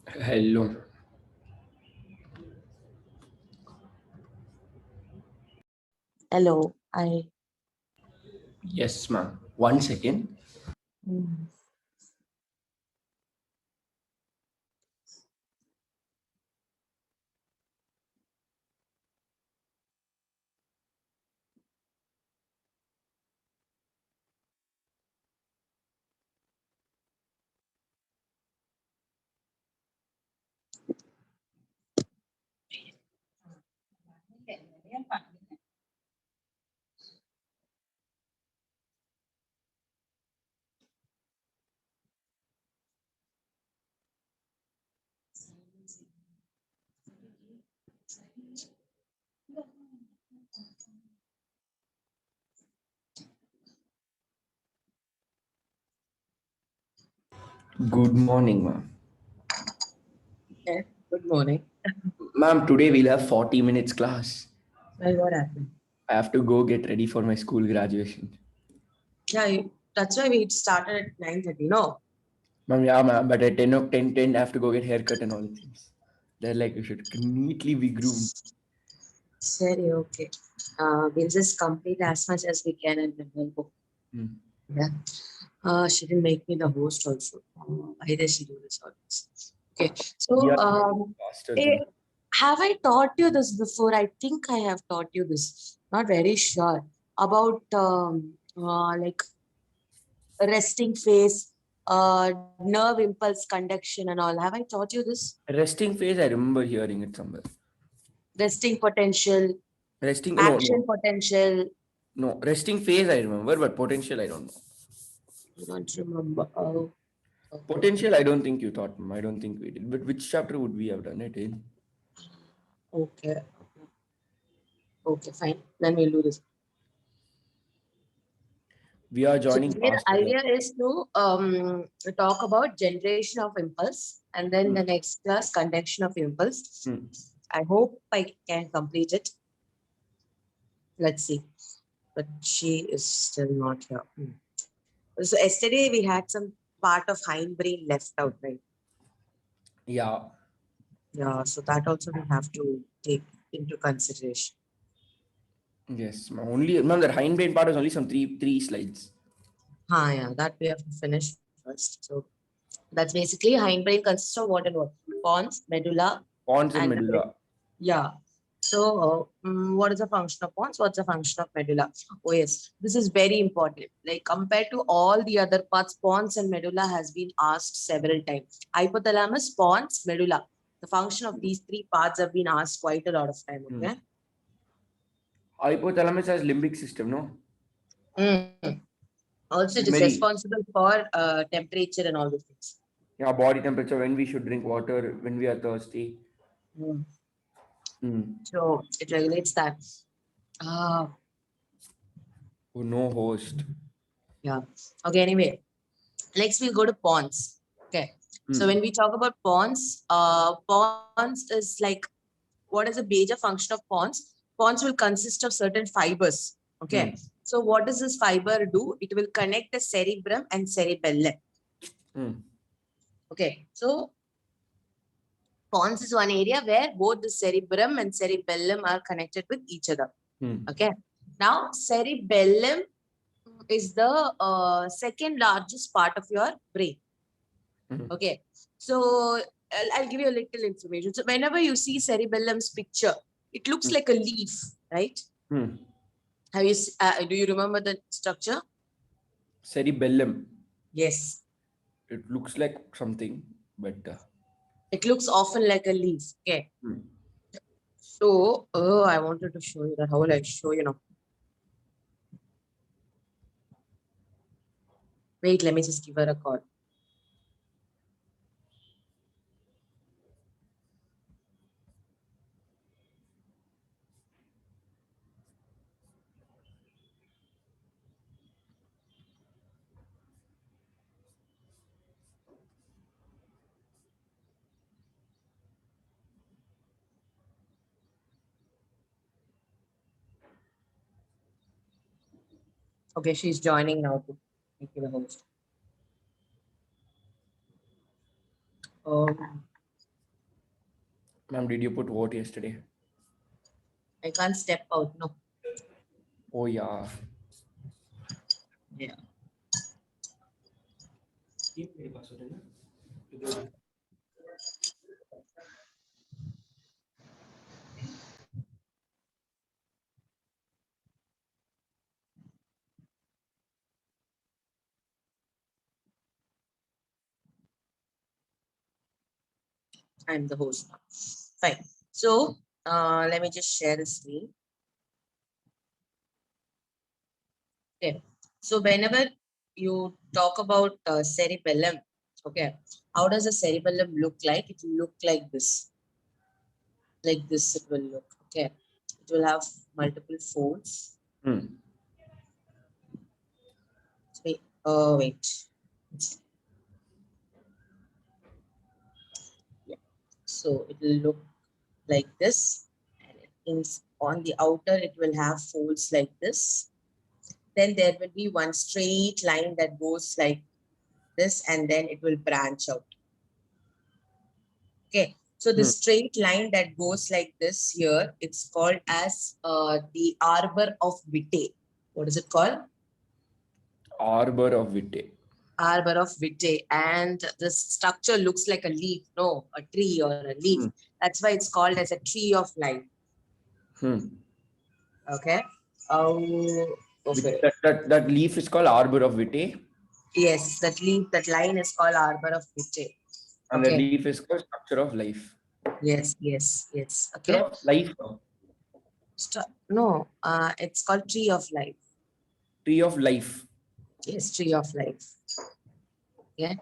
Hello. Hello, I. Yes, ma'am. 1 second. Mm. Good morning, ma'am. Yeah, good morning. Ma'am, today we'll have 40 minutes class. Well, what happened? I have to go get ready for my school graduation. Yeah, that's why we started at 9:30. No. Ma'am, yeah, ma'am. But at 10, 10, I have to go get haircut and all the things. They're like, you should neatly be groomed. Sorry, okay. We'll just complete as much as we can and then we'll go. Hmm. Yeah. She didn't make me the host also. Why does she do this always? Okay. We So, are faster eh, than. have I taught you this before? I think I have taught you this. Not very sure about like resting face, nerve impulse conduction and all. Have I taught you this? Resting phase, I remember hearing it somewhere. Resting potential, Resting, no, action no, potential. no. Resting phase, I remember, but potential, I don't know. I don't remember. Oh, okay. Potential, I don't think you taught, ma'am. I don't think we did. But which chapter would we have done it in? Okay. Okay, fine. Then we'll do this. We are So joining today the faster. idea is to talk about generation of impulse and then Hmm. the next class conduction of impulse. Hmm. I hope I can complete it. Let's see. But she is still not here. So yesterday we had some part of hindbrain left out, right? Yeah. Yeah, so that also we have to take into consideration. Yes, ma'am. Only, ma'am, that hindbrain part is only some three slides. Yeah, that we have to finish first. So that's basically hindbrain consists of what and what? Pons, medulla, Pons and and the brain. medulla. Yeah. So, what is the function of pons? What's the function of medulla? Oh, yes, this is very important. Like compared to all the other parts, pons and medulla has been asked several times. Hypothalamus, pons, medulla. The function of these three parts have been asked quite a lot of time. Hmm. Okay. Hypothalamus has limbic system, no? Mm. Also, it is Memory. responsible for temperature and all those things. Yeah, body temperature, when we should drink water, when we are thirsty. Mm. Hmm. So it regulates that. Ah, Oh, no host. yeah. Okay. Anyway, next we'll go to pons. Okay. So Hmm. when we talk about pons, pons is like, what is the major function of pons? Pons will consist of certain fibers. Hmm. Okay. So what does this fiber do? It will connect the cerebrum and cerebellum. Hmm. Okay. So pons is one area where both the cerebrum and cerebellum are connected with each other. Hmm. Okay. Now cerebellum is the second largest part of your brain. Hmm. Okay. So I'll give you a little information. So whenever you see cerebellum's picture, it looks Hmm. like a leaf, right? Hmm. Have you? Do you remember the structure? Cerebellum. Yes. It looks like something, but. It looks often like a leaf. Okay. Hmm. So, I wanted to show you that. How will I show you now? Wait, let me just give her a call. Okay, she's joining now to make you the host. Um, Ma'am, did you put what yesterday? I can't step out. No. Oh yeah. Yeah. I'm the host now. Fine. So let me just share the screen. Okay. So whenever you talk about cerebellum, okay, how does a cerebellum look like? It will look like this. Like this it will look. Okay. It will have multiple folds. Hmm. Wait. Oh, wait. Yeah. So it will look like this. And on the outer, it will have folds like this. Then there will be one straight line that goes like this, and then it will branch out. Okay. So the straight line that goes like this here, it's called as the arbor of vitae. What is it called? Arbor of Vitae. Arbor of vitae. And the structure looks like a leaf, no, a tree or a leaf. That's why it's called as a tree of life. Okay. Okay. That leaf is called Arbor of Vitae. Yes, that leaf, that line is called arbor of vitae. And the leaf is called Structure of Life. Yes, yes, yes. Okay. Structure of Life. No, it's called tree of life. Tree of Life. Yes, tree of life. Yeah.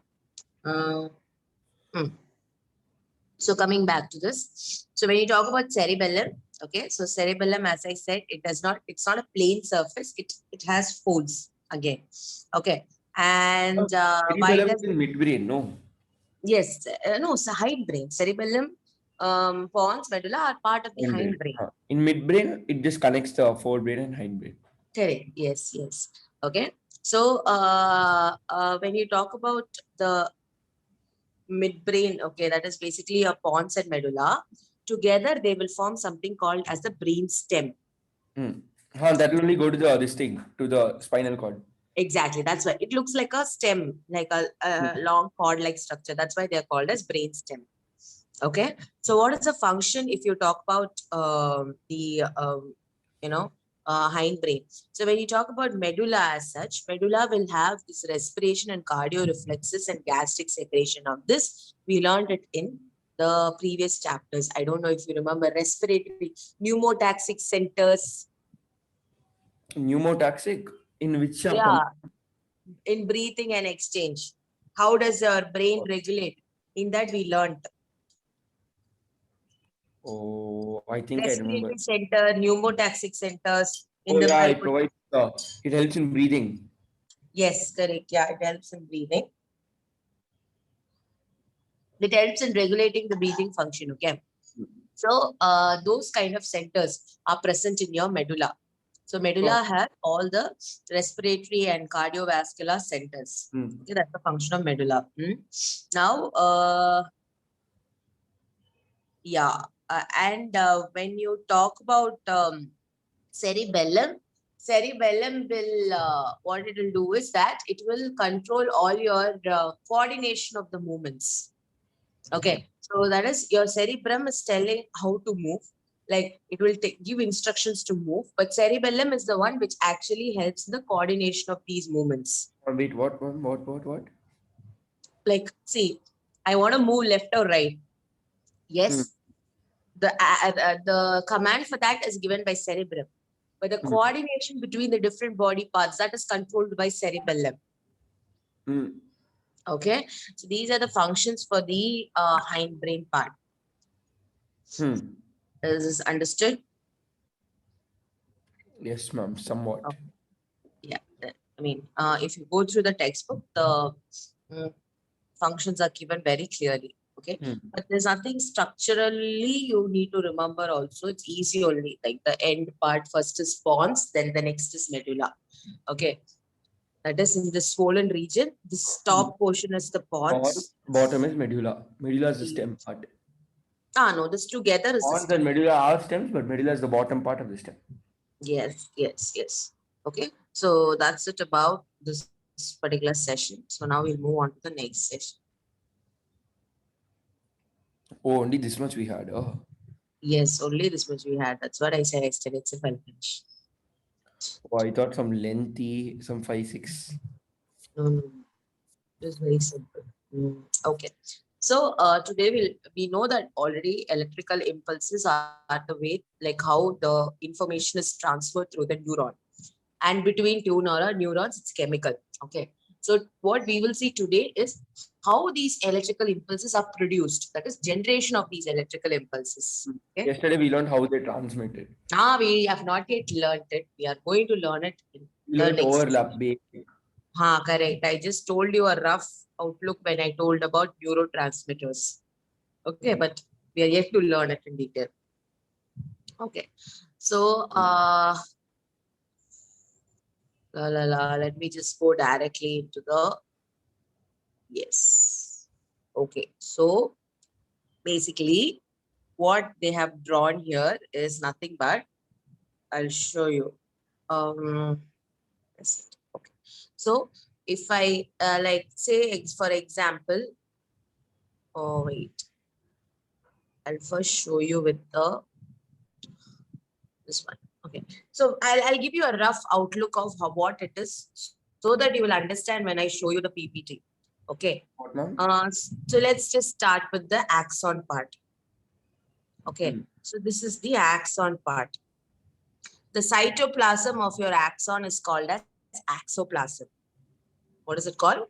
So coming back to this, so when you talk about cerebellum, okay, so cerebellum, as I said, it's not a plain surface. It has folds again. Okay. And why Cerebellum does is in midbrain, no? Yes, no, it's a hindbrain. Cerebellum, pons, medulla are part of the hindbrain. In midbrain, it just connects the forebrain and hindbrain. Correct. Yes, yes. Okay. So when you talk about the midbrain, okay, that is basically a pons and medulla. Together, they will form something called as the brain stem. That will only go to this thing, to the spinal cord. Exactly. That's why it looks like a stem, like a long cord-like structure. That's why they're called as brain stem. Okay. So what is the function if you talk about the hindbrain? So when you talk about medulla as such, medulla will have this respiration and cardio reflexes and gastric secretion. Of this, we learned it in the previous chapters. I don't know if you remember respiratory, pneumotaxic centers. Pneumotaxic? In which chapter? Yeah, in breathing and exchange. How does your brain regulate? In that we learned. Oh, I think I remember. Respiratory center, pneumotaxic centers. It provides, it helps in breathing. Yes, correct. Yeah, it helps in breathing. It helps in regulating the breathing function, okay? So those kind of centers are present in your medulla. So medulla has all the respiratory and cardiovascular centers. Okay, that's the function of medulla. Now, and when you talk about cerebellum will what it will do is that it will control all your coordination of the movements. Okay, so that is your cerebrum is telling how to move, like it will give instructions to move, but cerebellum is the one which actually helps in the coordination of these movements. Wait, what? Like, see, I want to move left or right. Yes, the command for that is given by cerebrum. But the coordination between the different body parts, that is controlled by cerebellum. Okay, so these are the functions for the hindbrain part. Is this understood? Yes, ma'am, somewhat. Okay. Yeah, I mean, if you go through the textbook, the functions are given very clearly. Okay, but there's nothing structurally you need to remember also. It's easy only, like the end part first is pons, then the next is medulla. Okay, that is in the swollen region. This top portion is the pons. Bottom is medulla. Medulla is the stem part. No, this together is the Pons stem. and medulla are stems, but medulla is the bottom part of the stem. Yes. Okay. So that's it about this particular session. So now we'll move on to the next session. Oh, only this much we had. Oh, Yes, only this much we had. That's what I said yesterday. It's a fun finish. oh, I thought some lengthy, some 5, 6. No. It's very simple. Okay. So today we know that already electrical impulses are the way, like how the information is transferred through the neuron. And between two neurons, it's chemical. Okay. So what we will see today is how these electrical impulses are produced. That is generation of these electrical impulses. Okay. Yesterday we learned how they transmitted. We have not yet learned it. We are going to learn it in We the learned next. overlap. Basic. Correct. I just told you a rough outlook when I told about neurotransmitters. Okay, but we are yet to learn it in detail. Okay. So let me just go directly into the yes. Okay. So basically what they have drawn here is nothing but I'll show you. Okay. So if I like say for example, oh wait, I'll first show you with this one. Okay. So I'll give you a rough outlook of what it is so that you will understand when I show you the PPT. Okay. What, ma'am? So let's just start with the axon part. Okay. So this is the axon part. The cytoplasm of your axon is called as axoplasm. What is it called?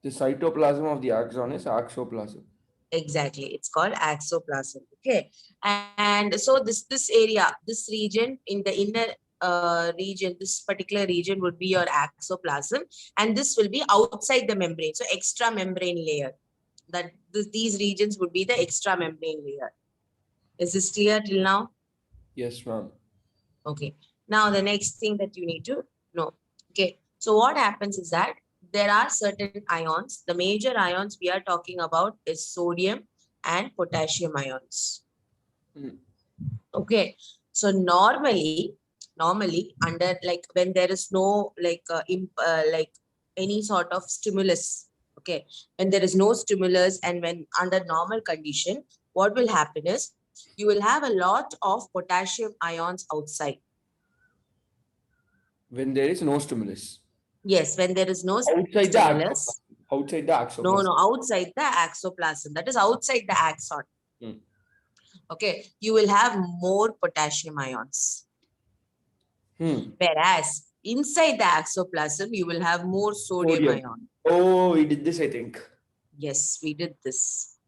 The cytoplasm of the axon is axoplasm. Exactly. It's called axoplasm. Okay. And so this area, this region in the inner region, this particular region would be your axoplasm, and this will be outside the membrane. So extra membrane layer. That these regions would be the extra membrane layer. Is this clear till now? Yes, ma'am. Okay. Now the next thing that you need to know. Okay. So what happens is that there are certain ions. The major ions we are talking about is sodium and potassium ions. Okay. So normally under like when there is no like any sort of stimulus. Okay. When there is no stimulus and when under normal condition, what will happen is you will have a lot of potassium ions outside. When there is no stimulus. Yes, when there is no Outside stimulus. the outside the axoplasm. No, outside the axoplasm. That is outside the axon. Okay, you will have more potassium ions. Whereas inside the axoplasm, you will have more sodium ions. Oh, we did this, I think. Yes, we did this.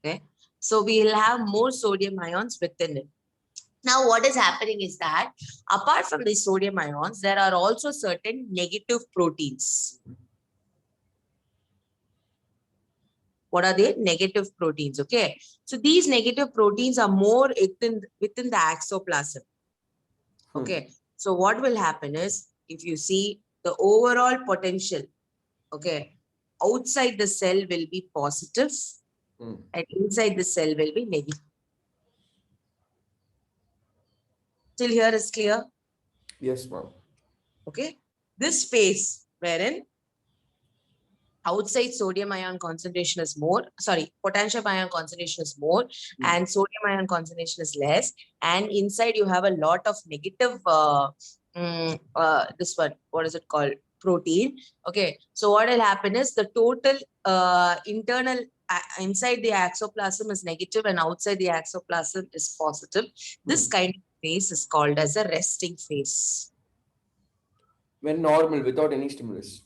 Okay, so we will have more sodium ions within it. Now, what is happening is that apart from the sodium ions, there are also certain negative proteins. What are they? Negative proteins. Okay. So these negative proteins are more within the axoplasm. Okay. So what will happen is if you see the overall potential, okay, outside the cell will be positive and inside the cell will be negative. Till here is clear? Yes, ma'am. Okay. This phase wherein outside sodium ion concentration is more, potassium ion concentration is more and sodium ion concentration is less. And inside you have a lot of negative, this one, what is it called? Protein. Okay. So what will happen is the total internal inside the axoplasm is negative and outside the axoplasm is positive. This kind of phase is called as a resting phase. When normal, without any stimulus.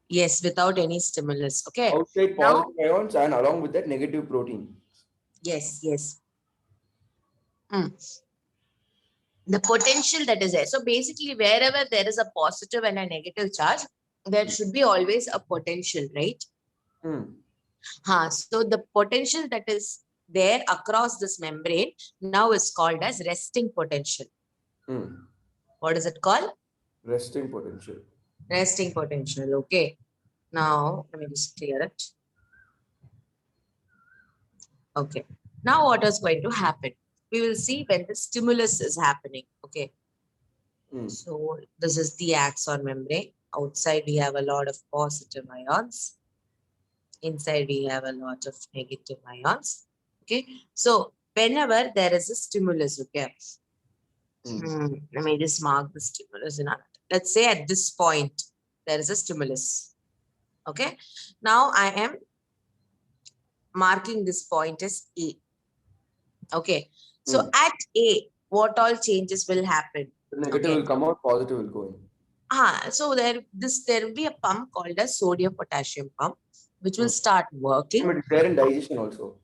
Yes, without any stimulus. Okay. Outside positive ions and along with that negative protein. Yes. The potential that is there. So basically, wherever there is a positive and a negative charge, there should be always a potential, right? So the potential that is there across this membrane now is called as resting potential. What is it called? Resting potential. Resting potential. Okay. Now, let me just clear it. Okay. Now what is going to happen? We will see when the stimulus is happening. Okay. So this is the axon membrane. Outside we have a lot of positive ions. Inside we have a lot of negative ions. Okay. So whenever there is a stimulus, okay. Let me just mark the stimulus in our, let's say at this point, there is a stimulus. Okay. Now I am marking this point as A. Okay. So at A, what all changes will happen? The negative will come out, positive will go in. So there will be a pump called a sodium potassium pump, which will start working. But it's there in digestion also.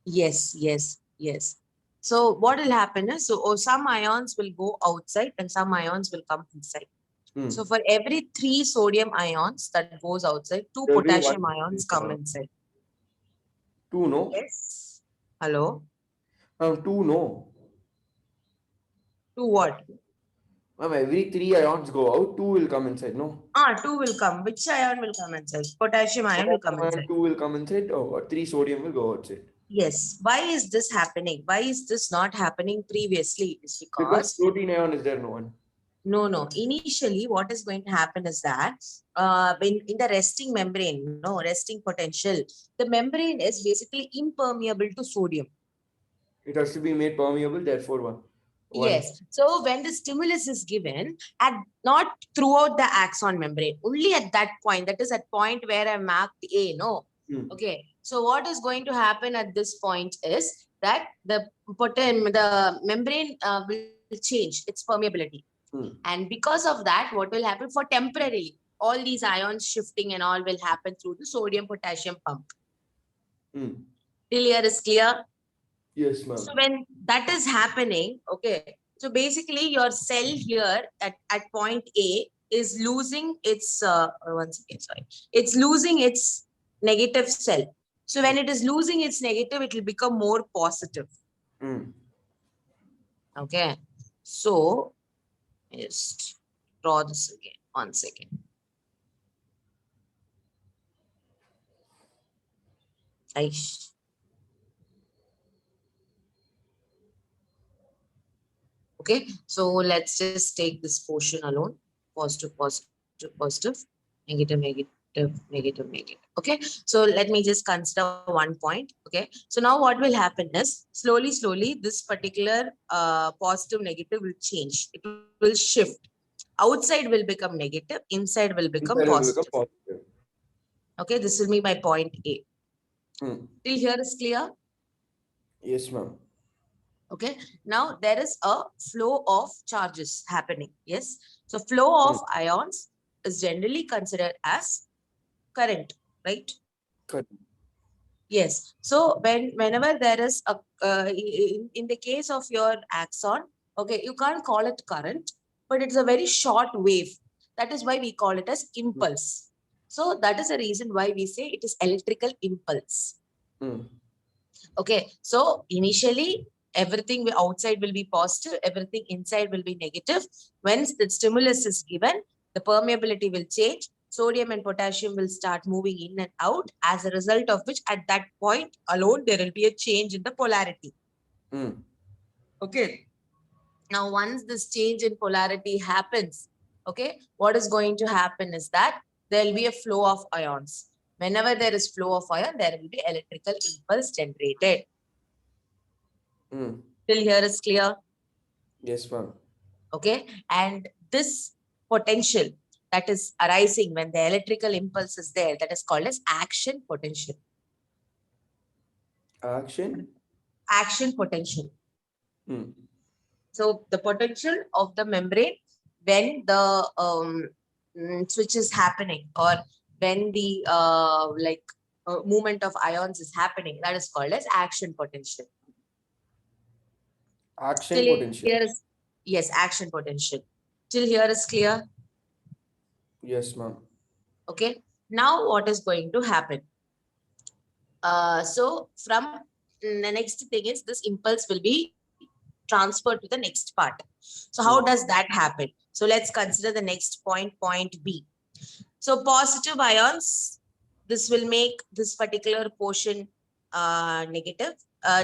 Yes, yes, yes. So what will happen is, so some ions will go outside and some ions will come inside. So for every 3 sodium ions that goes outside, 2 There will be potassium one ions come inside. 2, no? Yes. Hello? 2, no. 2 what? Every 3 ions go out, 2 will come inside, no? 2 will come. Which ion will come inside? Potassium ion will come inside. 2 will come inside, or 3 sodium will go outside. Yes. Why is this happening? Why is this not happening previously? It's Because protein ion is there, no one. No. Initially, what is going to happen is that in the resting membrane, resting potential, the membrane is basically impermeable to sodium. It has to be made permeable, therefore one. Yes. So when the stimulus is given, not throughout the axon membrane, only at that point, that is at point where I marked A, no? Okay. So what is going to happen at this point is that the membrane will change its permeability. And because of that, what will happen for temporarily, all these ions shifting and all will happen through the sodium potassium pump. Till here is clear? Yes, ma'am. So when that is happening, okay, so basically your cell here at point A is losing its, it's losing its negative cell. So when it is losing its negative, it will become more positive. Okay, so just draw this again, 1 second. Aish. Okay, so let's just take this portion alone. Positive, positive, positive, negative, negative, negative, negative. Okay, so let me just consider 1 point. Okay, so now what will happen is slowly, this particular positive, negative will change. It will shift. Outside will become negative, inside will become positive. Okay, this will be my point A. Till here is clear? Yes, ma'am. Okay, now there is a flow of charges happening. Yes, so flow of ions is generally considered as current, right? Correct. Yes, so whenever there is a in the case of your axon, okay, you can't call it current, but it's a very short wave. That is why we call it as impulse. So that is the reason why we say it is electrical impulse. Okay, so initially everything outside will be positive, everything inside will be negative. Once the stimulus is given, the permeability will change. Sodium and potassium will start moving in and out, as a result of which at that point alone, there will be a change in the polarity. Okay. Now, once this change in polarity happens, okay, what is going to happen is that there will be a flow of ions. Whenever there is flow of ion, there will be electrical impulse generated. Till here is clear? Yes, ma'am. Okay. And this potential that is arising when the electrical impulse is there, that is called as action potential. Action potential. So the potential of the membrane when the switch is happening, or when the movement of ions is happening, that is called as action potential. Action potential. Yes, action potential. Till here is clear? Yes, ma'am. Okay. Now what is going to happen? So from the next thing is this impulse will be transferred to the next part. So how does that happen? So let's consider the next point, point B. So positive ions, this will make this particular portion negative.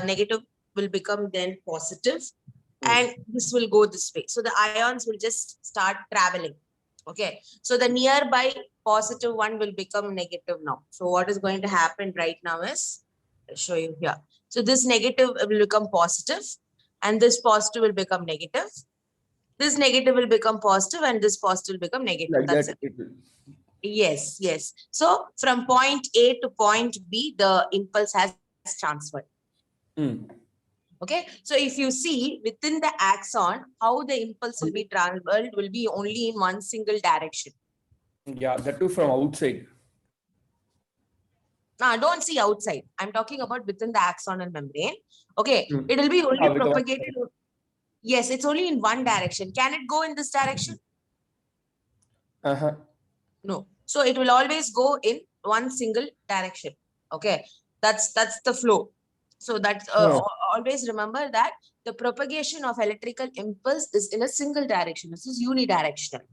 Negative will become then positive, and this will go this way. So the ions will just start traveling. Okay. So the nearby positive one will become negative now. So what is going to happen right now is, I'll show you here. So this negative will become positive, and this positive will become negative. This negative will become positive, and this positive will become negative. Like That's that. it. Yes, yes. So from point A to point B, the impulse has transferred. Okay. So if you see within the axon, how the impulse will be transferred will be only in one single direction. Yeah, that too from outside. Now, don't see outside. I'm talking about within the axonal membrane. Okay. Hmm. It will be only Ah, with the one propagated. Yes, it's only in one direction. Can it go in this direction? Uh-huh. No. So it will always go in one single direction. Okay. That's the flow. So that's always remember that the propagation of electrical impulse is in a single direction. This is unidirectional.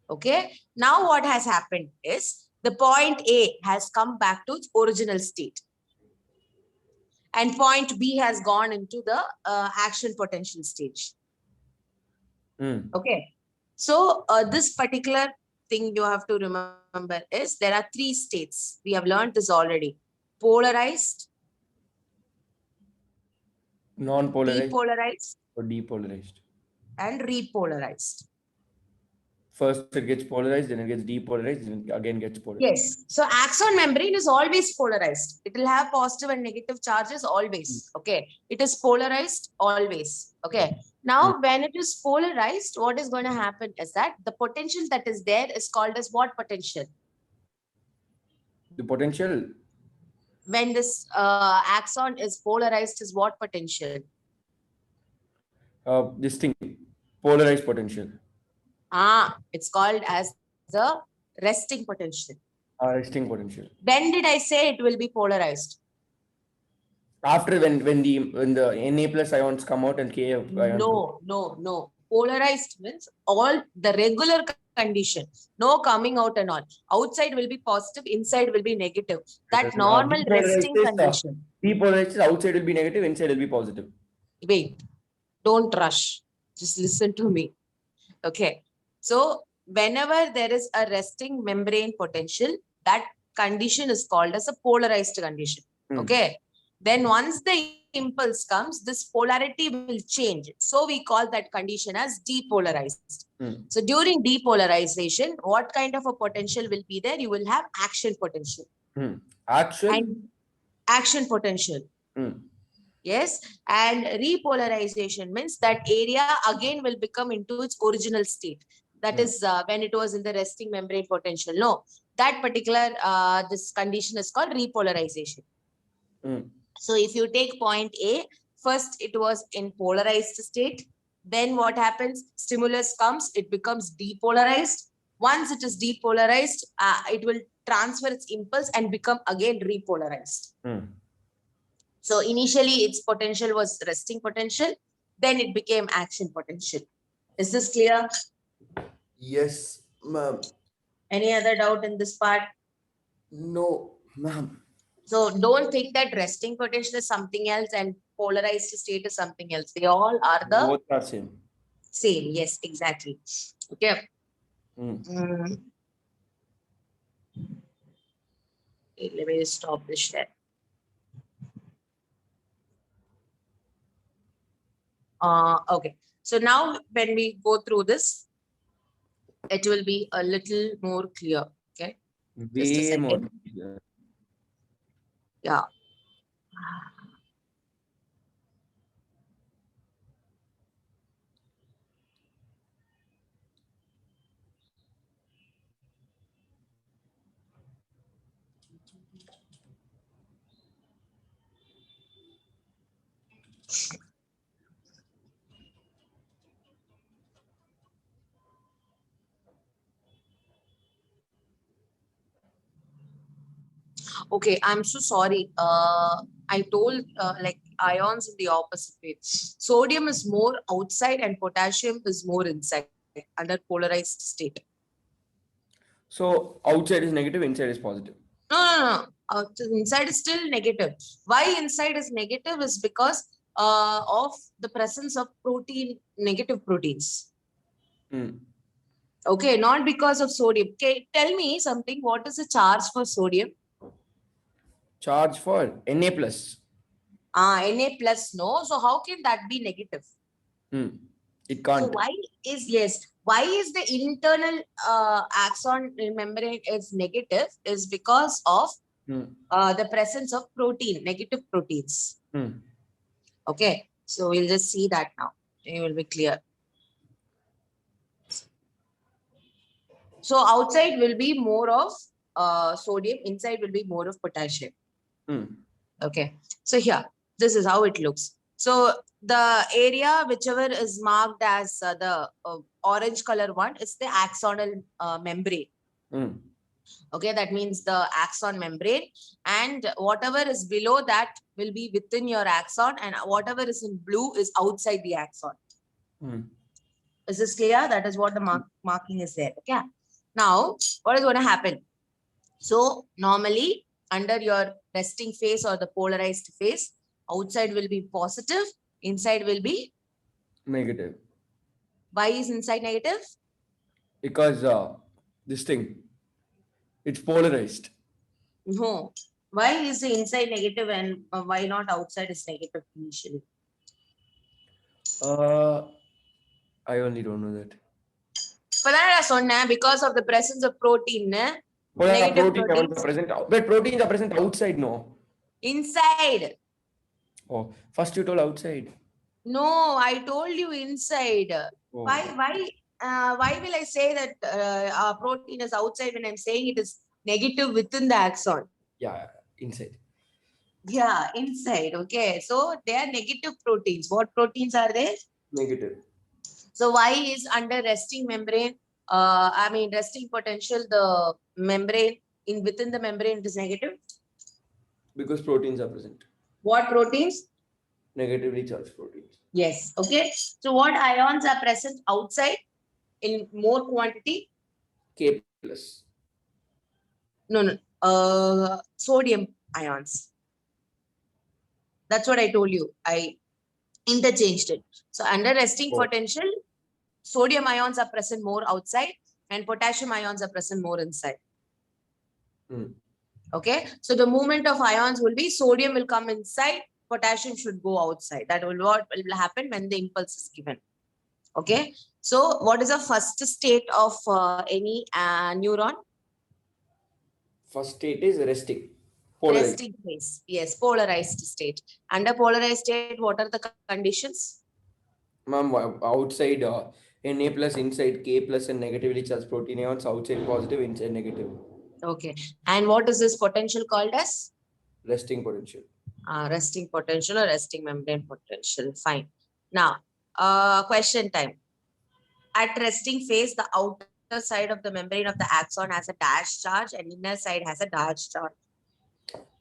Okay. Now what has happened is the point A has come back to its original state, and point B has gone into the action potential stage. Okay. So this particular thing you have to remember is there are three states. We have learned this already: polarized, Non-polarized depolarized, or depolarized. and repolarized. First it gets polarized, then it gets depolarized, then it again gets polarized. Yes. So axon membrane is always polarized. It will have positive and negative charges always. Okay. It is polarized always. Okay. Now, when it is polarized, what is going to happen is that the potential that is there is called as what potential? The potential. When this axon is polarized is what potential? This thing, polarized potential. It's called as the resting potential. Resting potential. When did I say it will be polarized? After when the Na plus ions come out and Ka ions. No. Polarized means all the regular condition. No coming out and all. Outside will be positive, inside will be negative. That normal resting condition. Depolarized, outside will be negative, inside will be positive. Wait, don't rush. Just listen to me. Okay. So whenever there is a resting membrane potential, that condition is called as a polarized condition. Okay. Then once the impulse comes, this polarity will change. So we call that condition as depolarized. So during depolarization, what kind of a potential will be there? You will have action potential. Action potential. Yes. And repolarization means that area again will become into its original state. That is when it was in the resting membrane potential. No, that particular this condition is called repolarization. So if you take point A, first it was in polarized state. Then what happens? Stimulus comes, it becomes depolarized. Once it is depolarized, it will transfer its impulse and become again repolarized. So initially its potential was resting potential, then it became action potential. Is this clear? Yes, ma'am. Any other doubt in this part? No, ma'am. So don't think that resting potential is something else and polarized state is something else. They all are the both are same. Same, yes, exactly. Okay. Let me just stop this share. Okay. So now when we go through this, it will be a little more clear. Okay. Just a second. Yeah. Okay, I'm so sorry. I told like ions in the opposite way. Sodium is more outside and potassium is more inside under polarized state. So outside is negative, inside is positive. No. inside is still negative. Why inside is negative is because of the presence of negative proteins. Okay, not because of sodium. Okay, tell me something. What is the charge for sodium? Charge for Na plus. Na plus, no. So how can that be negative? It can't. So why is the internal axon membrane is negative is because of the presence of negative proteins. Okay, so we'll just see that now. It will be clear. So outside will be more of sodium, inside will be more of potassium. Okay, so here, this is how it looks. So the area, whichever is marked as the orange color one, is the axonal membrane. Okay, that means the axon membrane, and whatever is below that will be within your axon, and whatever is in blue is outside the axon. Is this clear? That is what the marking is there. Okay. Now, what is going to happen? So normally under your resting phase or the polarized phase, outside will be positive, inside will be negative. Why is inside negative? Because this thing, it's polarized. No. Why is the inside negative and why not outside is negative initially? I only don't know that. Because of the presence of protein. Negative proteins are present. But proteins are present outside, no? Inside. Oh, first you told outside. No, I told you inside. Oh. Why will I say that our protein is outside when I'm saying it is negative within the axon? Yeah, inside. Yeah, inside. Okay, so they are negative proteins. What proteins are they? Negative. So why is under resting membrane? Resting potential, the membrane within the membrane it is negative. Because proteins are present. What proteins? Negatively charged proteins. Yes. Okay. So what ions are present outside in more quantity? K plus. No. Sodium ions. That's what I told you. I interchanged it. So under resting potential, sodium ions are present more outside and potassium ions are present more inside. Okay. So the movement of ions will be sodium will come inside, potassium should go outside. That will what will happen when the impulse is given. Okay. So what is the first state of any neuron? First state is resting. Polarized. Resting phase. Yes, polarized state. Under polarized state, what are the conditions? Ma'am, outside Na plus, inside K plus and negatively charged protein ions, outside positive, inside negative. Okay. And what is this potential called as? Resting potential. Resting potential or resting membrane potential. Fine. Now, question time. At resting phase, the outer side of the membrane of the axon has a dash charge and inner side has a dash charge.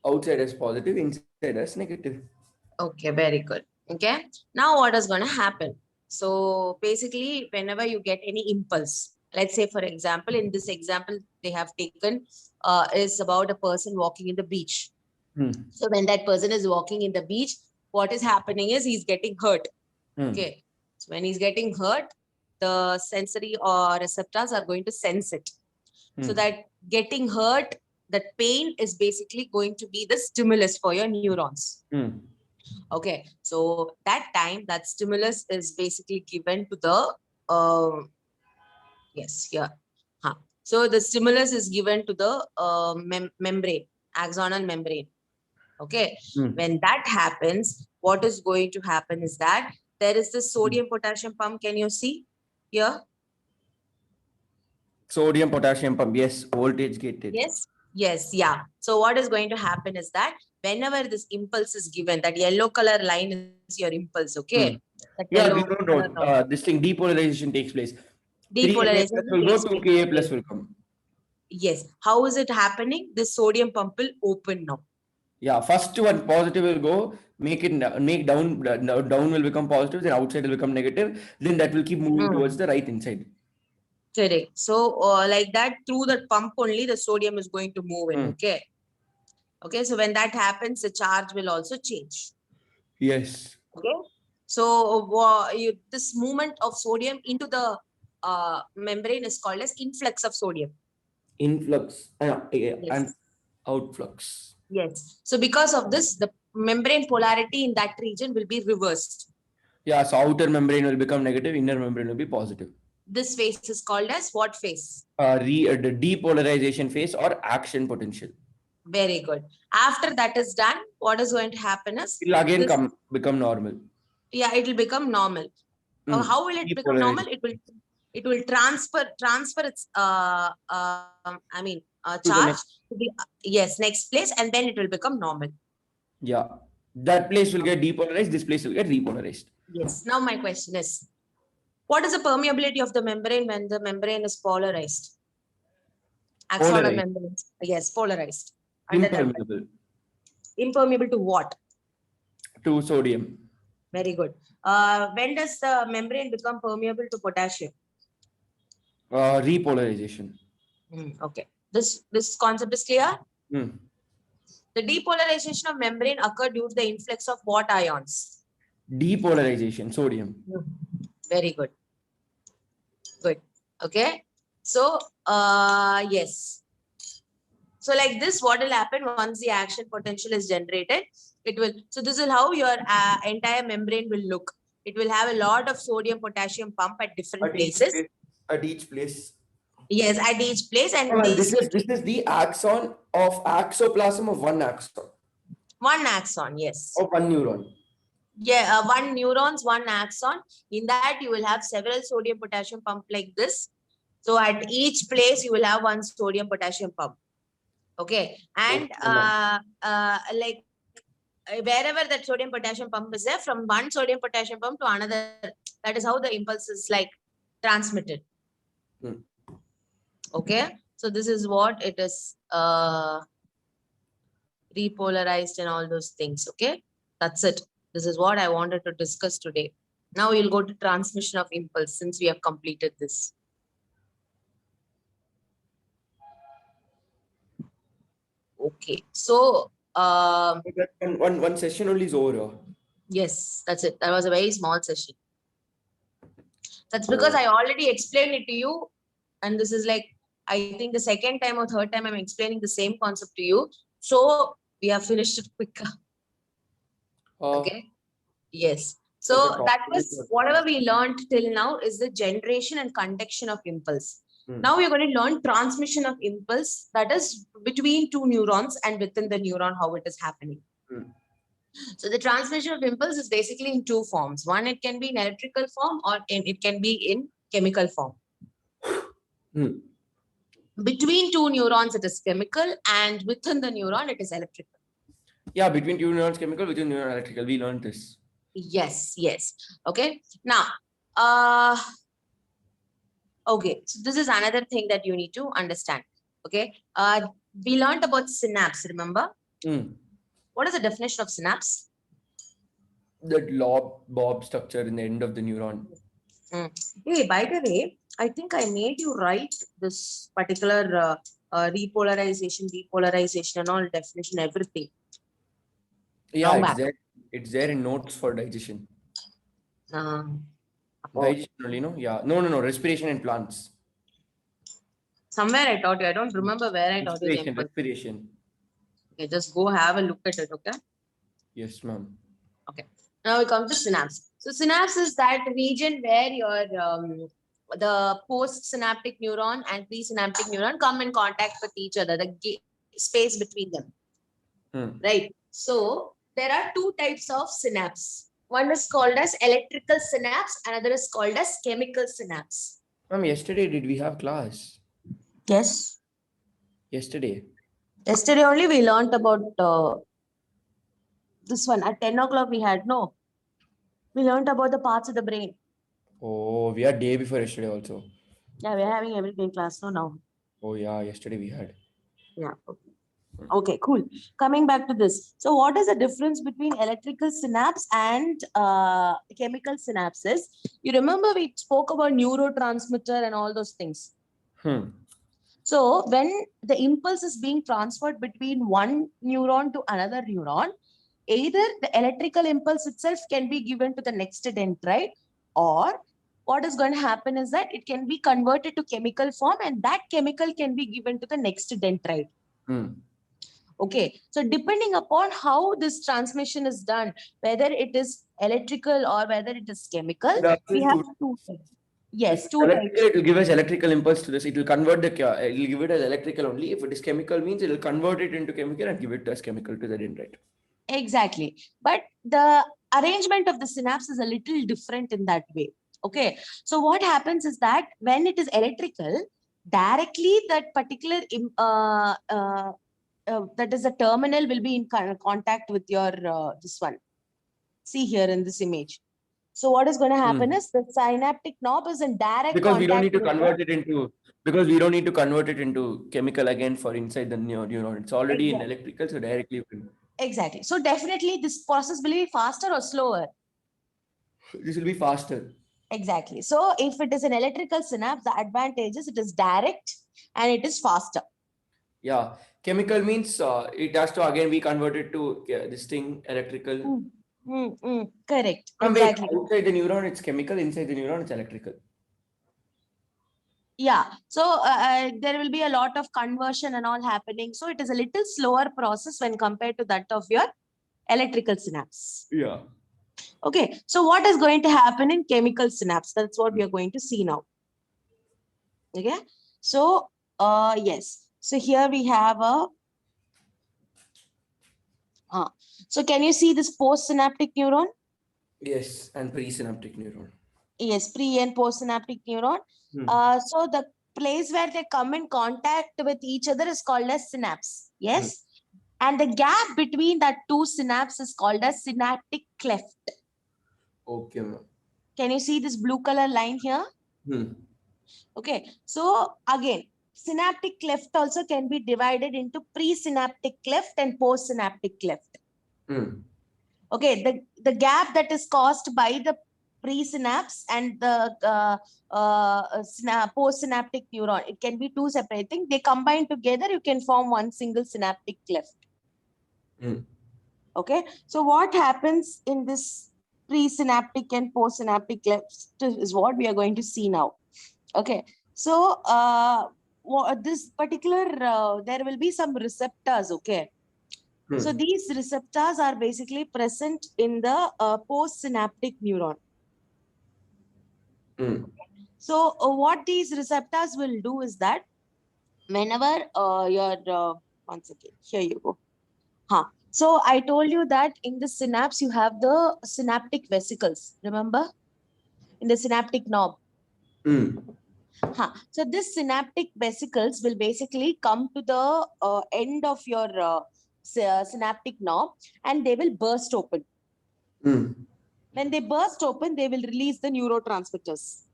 Outside is positive, inside is negative. Okay, very good. Okay. Now what is going to happen? So basically, whenever you get any impulse, let's say, for example, in this example they have taken is about a person walking in the beach. So when that person is walking in the beach, what is happening is he's getting hurt. Okay. So when he's getting hurt, the sensory or receptors are going to sense it. So that getting hurt, that pain is basically going to be the stimulus for your neurons. Okay. So that time, that stimulus is basically given to the, yes, yeah. So the stimulus is given to the membrane, axonal membrane. Okay. When that happens, what is going to happen is that there is the sodium potassium pump. Can you see here? Sodium potassium pump. Yes. Voltage gated. Yes. Yes. Yeah. So what is going to happen is that whenever this impulse is given, that yellow color line is your impulse. Okay. Yeah. We don't know. This thing depolarization takes place. Depolarization will go to Ka plus will come. Yes. How is it happening? The sodium pump will open now. Yeah, first one positive will go, make down will become positive, then outside will become negative, then that will keep moving towards the right inside. Correct. So like that, through the pump only the sodium is going to move in. Okay. Okay, so when that happens, the charge will also change. Yes. Okay, so this movement of sodium into the membrane is called as influx of sodium. Influx and Yes. outflux. Yes. So because of this, the membrane polarity in that region will be reversed. Yeah, so outer membrane will become negative, inner membrane will be positive. This phase is called as what phase? The depolarization phase or action potential. Very good. After that is done, what is going to happen is It will again this, become normal. yeah, it will become normal. How will it become normal? It will transfer its charge next. to the yes, next place, and then it will become normal. Yeah, that place will get depolarized, this place will get repolarized. Yes. Now my question is, what is the permeability of the membrane when the membrane is polarized? Axonal Polarized. membrane. Yes, polarized. Under that, Impermeable impermeable to what? to sodium. Very good. When does the membrane become permeable to potassium? Repolarization. Okay. This concept is clear? Hmm. The depolarization of membrane occurred due to the influx of what ions? Depolarization, sodium. Very good. Good. Okay. So, yes. So like this, what will happen once the action potential is generated? It will, so this is how your entire membrane will look. It will have a lot of sodium potassium pump at different places. At each place. Yes, at each place. And Well, this is the axon of axoplasm of one axon. one axon, yes. Of one neuron. Yeah, one neurons, one axon. In that, you will have several sodium potassium pump like this. So at each place, you will have one sodium potassium pump. Okay, and like wherever that sodium potassium pump is there, from one sodium potassium pump to another, that is how the impulse is like transmitted. Okay, so this is what it is repolarized and all those things. Okay, that's it. This is what I wanted to discuss today. Now we'll go to transmission of impulse since we have completed this. Okay, so one session only is over. yes, that's it. That was a very small session. That's because I already explained it to you. And this is like, I think the second time or third time I'm explaining the same concept to you. So we have finished it quicker. Okay. Yes. So that was whatever we learned till now is the generation and conduction of impulse. Now we're going to learn transmission of impulse, that is between two neurons and within the neuron, how it is happening. So the transmission of impulse is basically in two forms. One, it can be in electrical form or it can be in chemical form. Between two neurons, it is chemical, and within the neuron, it is electrical. Yeah, between two neurons chemical, between neuron electrical. We learned this. Yes, yes. Okay. Now, okay. So this is another thing that you need to understand. Okay. We learned about synapse, remember? What is the definition of synapse? That bob structure in the end of the neuron. Hey, by the way, I think I made you write this particular repolarization, depolarization, and all definition, everything. Yeah, it's there in notes for digestion. Digestion only, no? Yeah. No. Respiration in plants. Somewhere I taught you. I don't remember where I taught you. Respiration. Okay, just go have a look at it, okay? Yes, ma'am. Okay. Now we come to synapse. So synapse is that region where your the postsynaptic neuron and presynaptic neuron come in contact with each other, the space between them. Right. So there are two types of synapse. One is called as electrical synapse, another is called as chemical synapse. Ma'am, yesterday did we have class? Yes. Yesterday only we learned about this one. At 10 o'clock we had, no. We learned about the parts of the brain. Oh, we had day before yesterday also. Yeah, we're having every day class, no, now. Oh yeah, yesterday we had. Yeah. Okay, cool. Coming back to this. So what is the difference between electrical synapse and chemical synapses? You remember we spoke about neurotransmitter and all those things. So So when the impulse is being transferred between one neuron to another neuron, either the electrical impulse itself can be given to the next dendrite, or what is going to happen is that it can be converted to chemical form, and that chemical can be given to the next dendrite. Okay, so depending upon how this transmission is done, whether it is electrical or whether it is chemical, we have two types. Yes, two Electrical, types. it will give us electrical impulse to this. It will convert it will give it as electrical only. If it is chemical, means it will convert it into chemical and give it as chemical to the dendrite. Exactly. But the arrangement of the synapse is a little different in that way. Okay. So what happens is that when it is electrical, directly that particular that is a terminal will be in contact with your this one. See here in this image. So what is going to happen is the synaptic knob is in direct because we don't need to contact with convert it into chemical again for inside the neuron. It's already in electrical, so directly you can. Exactly. So definitely this process will be faster or slower. This will be faster. Exactly. So if it is an electrical synapse, the advantage is it is direct and it is faster. Yeah. Chemical means it has to again be converted to this thing electrical. Correct. Wait, Exactly. outside the neuron it's chemical, inside the neuron it's electrical. Yeah. So there will be a lot of conversion and all happening. So it is a little slower process when compared to that of your electrical synapse. Yeah. Okay. So what is going to happen in chemical synapse? That's what we are going to see now. Okay. So yes. So here we have a so can you see this postsynaptic neuron? Yes, and presynaptic neuron. Yes, pre and postsynaptic neuron. So the place where they come in contact with each other is called as synapse. Yes. And the gap between that two synapses is called as synaptic cleft. Okay. Can you see this blue color line here? Okay. So again, synaptic cleft also can be divided into presynaptic cleft and postsynaptic cleft. Okay. The gap that is caused by the presynapse and the postsynaptic neuron, it can be two separate things. They combine together, you can form one single synaptic cleft. Okay, so what happens in this presynaptic and postsynaptic clefts is what we are going to see now. Okay, so this particular there will be some receptors. Okay, so these receptors are basically present in the postsynaptic neuron. So what these receptors will do is that whenever once again, here you go. So I told you that in the synapse, you have the synaptic vesicles, remember? In the synaptic knob. So this synaptic vesicles will basically come to the end of your synaptic knob and they will burst open. When they burst open, they will release the neurotransmitters.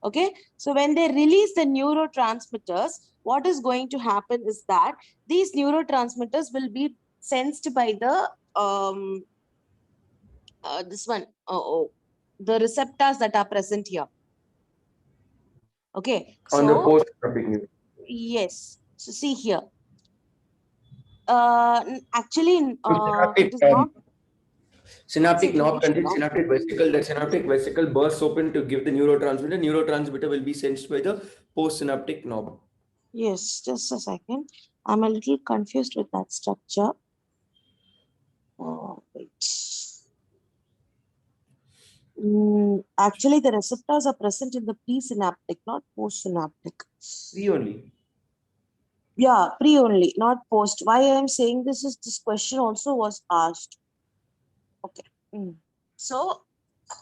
Okay, so when they release the neurotransmitters, what is going to happen is that these neurotransmitters will be sensed by the the receptors that are present here. Okay, on the postsynaptic neuron. Yes, so see here. Actually, it is not. Synaptic knob contains synaptic vesicle. That synaptic vesicle bursts open to give the neurotransmitter. Neurotransmitter will be sensed by the postsynaptic knob. Yes, just a second. I'm a little confused with that structure. Oh, wait. Actually, the receptors are present in the presynaptic, not postsynaptic. Pre only. Yeah, pre only, not post. Why I am saying this is this question also was asked. Okay. So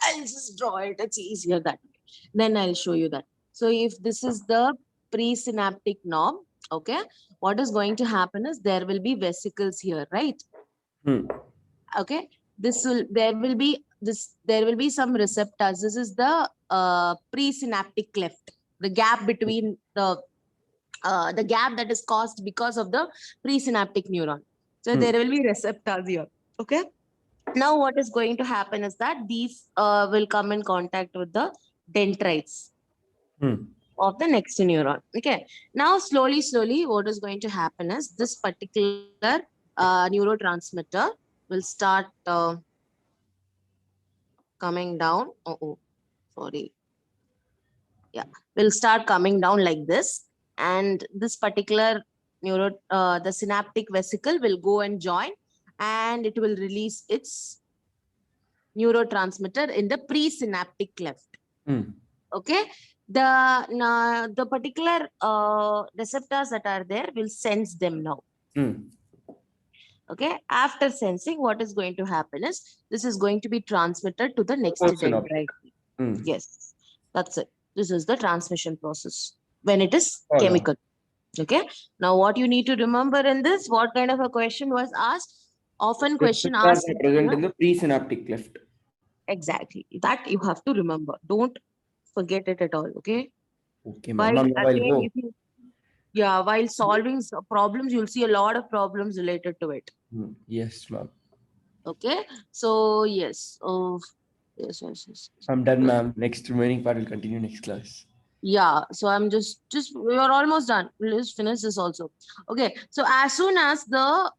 I'll just draw it. It's easier that way. Then I'll show you that. So if this is the presynaptic knob, okay, what is going to happen is there will be vesicles here, right? Okay. There will be some receptors. This is the presynaptic cleft, the gap between the gap that is caused because of the presynaptic neuron. So there will be receptors here. Okay. Now what is going to happen is that these will come in contact with the dendrites. of the next neuron. Okay. Now, slowly, what is going to happen is this particular neurotransmitter will start coming down. Oh, sorry. Yeah, will start coming down like this, and this particular the synaptic vesicle will go and join, and it will release its neurotransmitter in the presynaptic cleft. Hmm. Okay, the particular receptors that are there will sense them now. Hmm. Okay, after sensing, what is going to happen is this is going to be transmitted to the next Postsynaptic. dendrite. Hmm. Yes, that's it. This is the transmission process when it is Oh, yeah. chemical. Okay, now what you need to remember in this, what kind of a question was asked? Often question Receptors asked, are present in the presynaptic cleft. exactly. That you have to remember. Don't forget it at all. Okay. Okay, While ma'am. Now I'll again, go. if you, yeah, while solving problems, you'll see a lot of problems related to it. Hmm. Yes, ma'am. Okay. So yes. Oh, yes. I'm done, Okay. ma'am. Next remaining part will continue next class. Yeah, so I'm just we are almost done. We'll just finish this also. Okay, so as soon as the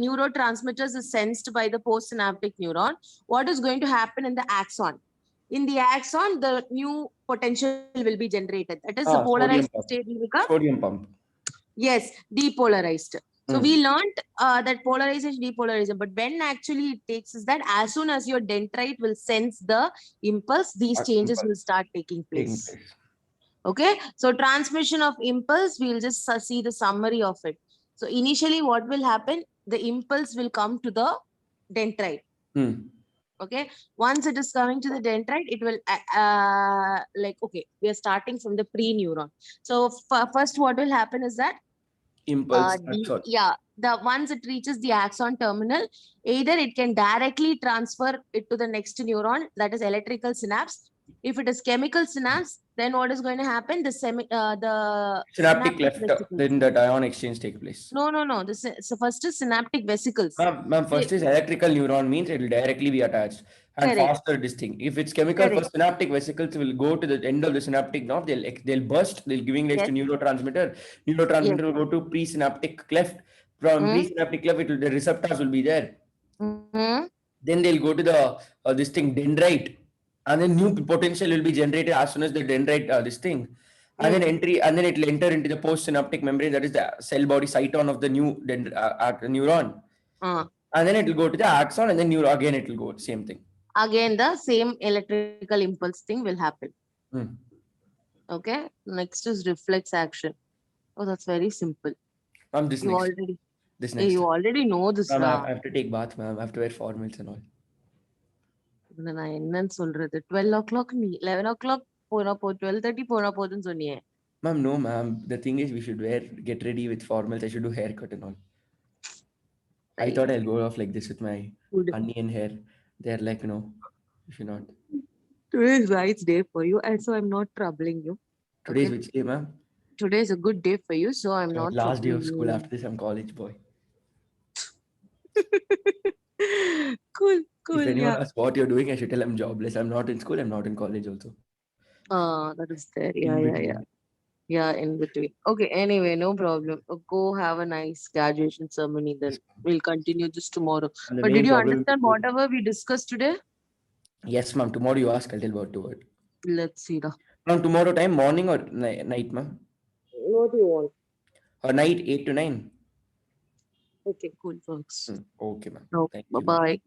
neurotransmitters is sensed by the postsynaptic neuron, what is going to happen in the axon? In the axon, the new potential will be generated. That is, the Sodium polarized pump. state will become, Sodium pump. yes, depolarized. So Hmm. we learned that polarization, depolarization. But when actually it takes is that as soon as your dendrite will sense the impulse, these changes will start taking Taking place. place. Okay, so transmission of impulse, we'll just see the summary of it. So initially, what will happen? The impulse will come to the dendrite. Hmm. Okay, once it is coming to the dendrite, it will like, okay, we are starting from the pre-neuron. So first, what will happen is that Impulse. Axon. the once it reaches the axon terminal, either it can directly transfer it to the next neuron, that is electrical synapse. If it is chemical synapse, then what is going to happen? The Synaptic cleft. vesicles. Then the ion exchange take place. No. So first is synaptic vesicles. Ma'am, first is electrical neuron means it will directly be attached and Correct. faster this thing. If it's chemical, Correct. first synaptic vesicles will go to the end of the synaptic nerve. They'll burst. They'll giving rise to neurotransmitter. Neurotransmitter will go to presynaptic cleft. From presynaptic cleft, the receptors will be there. Then they'll go to the this thing dendrite, and then new potential will be generated as soon as the dendrite this thing, and then it will enter into the postsynaptic membrane, that is the cell body cyton of the new neuron, and then it will go to the axon, and then again it will go same thing. Again, the same electrical impulse thing will happen. Hmm. Okay. Next is reflex action. Oh, that's very simple. This You next. already This next. you already know this. Ma'am, I have to take bath, ma'am. I have to wear formals and all. நான் என்னன்னு சொல்றது 12 o'clock நீ 11 o'clock போனா போ 12:30 போனா போதுன்னு சொன்னியே. Ma'am, no, ma'am. The thing is, we should get ready with formals. I should do haircut and all. I thought I'll go off like this with my onion hair. They're like, no, you should not. Today is right day for you, and so I'm not troubling you. Today's which day, ma'am? Today is a good day for you, so I'm not. Last day of school. After this, I'm college boy. Cool. If anyone asks what you're doing, I should tell I'm jobless. I'm not in school. I'm not in college also. That is there. Yeah, in between. Okay, anyway, no problem. Go have a nice graduation ceremony then. We'll continue this tomorrow. But did you understand whatever we discussed today? Yes, ma'am. Tomorrow you ask, I'll tell what to what. Let's see now. Ma'am, tomorrow time, morning or night, ma'am? What do you want? Or night, 8 to 9? Okay, cool, works. Okay, ma'am. No, thank you. bye-bye.